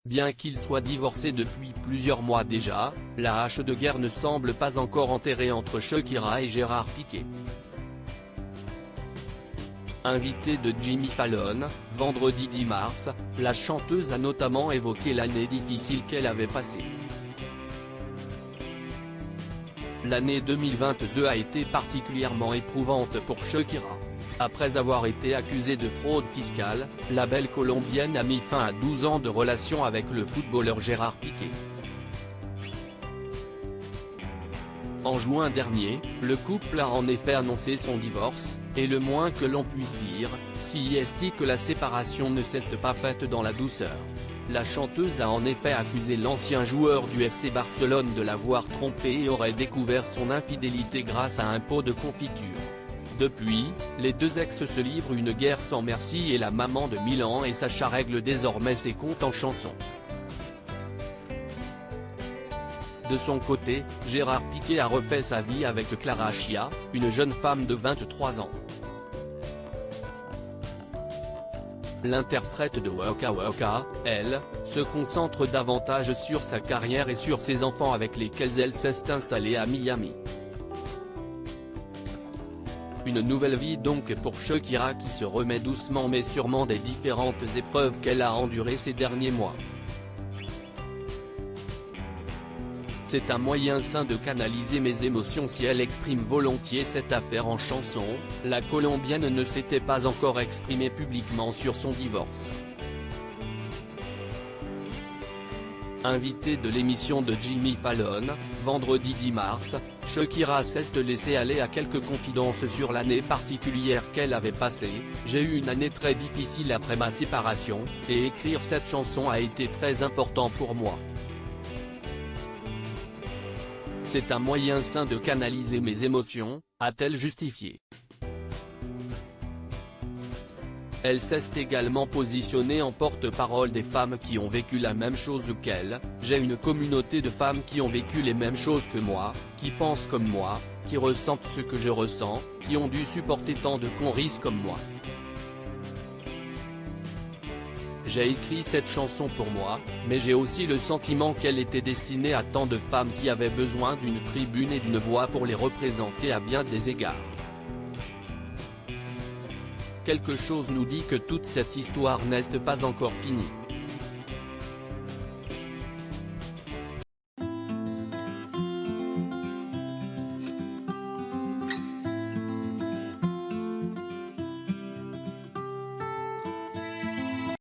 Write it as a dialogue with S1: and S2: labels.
S1: Bien qu'il soit divorcé depuis plusieurs mois déjà, la hache de guerre ne semble pas encore enterrée entre Shakira et Gérard Piqué. Invitée de Jimmy Fallon, vendredi 10 mars, la chanteuse a notamment évoqué l'année difficile qu'elle avait passée. L'année 2022 a été particulièrement éprouvante pour Shakira. Après avoir été accusée de fraude fiscale, la belle colombienne a mis fin à 12 ans de relation avec le footballeur Gérard Piqué. En juin dernier, le couple a en effet annoncé son divorce, et le moins que l'on puisse dire, si est que la séparation ne s'est pas faite dans la douceur. La chanteuse a en effet accusé l'ancien joueur du FC Barcelone de l'avoir trompé et aurait découvert son infidélité grâce à un pot de confiture. Depuis, les deux ex se livrent une guerre sans merci et la maman de Milan et Sacha règle désormais ses comptes en chanson. De son côté, Gérard Piqué a refait sa vie avec Clara Chia, une jeune femme de 23 ans. L'interprète de Waka Waka, elle, se concentre davantage sur sa carrière et sur ses enfants avec lesquels elle s'est installée à Miami. Une nouvelle vie donc pour Shakira qui se remet doucement mais sûrement des différentes épreuves qu'elle a endurées ces derniers mois. C'est un moyen sain de canaliser mes émotions si elle exprime volontiers cette affaire en chanson. La Colombienne ne s'était pas encore exprimée publiquement sur son divorce. Invitée de l'émission de Jimmy Fallon, vendredi 10 mars, Shakira s'est laissée aller à quelques confidences sur l'année particulière qu'elle avait passée. J'ai eu une année très difficile après ma séparation, et écrire cette chanson a été très important pour moi. C'est un moyen sain de canaliser mes émotions, a-t-elle justifié. Elle s'est également positionnée en porte-parole des femmes qui ont vécu la même chose qu'elle. J'ai une communauté de femmes qui ont vécu les mêmes choses que moi, qui pensent comme moi, qui ressentent ce que je ressens, qui ont dû supporter tant de conneries comme moi. J'ai écrit cette chanson pour moi, mais j'ai aussi le sentiment qu'elle était destinée à tant de femmes qui avaient besoin d'une tribune et d'une voix pour les représenter à bien des égards. Quelque chose nous dit que toute cette histoire n'est pas encore finie.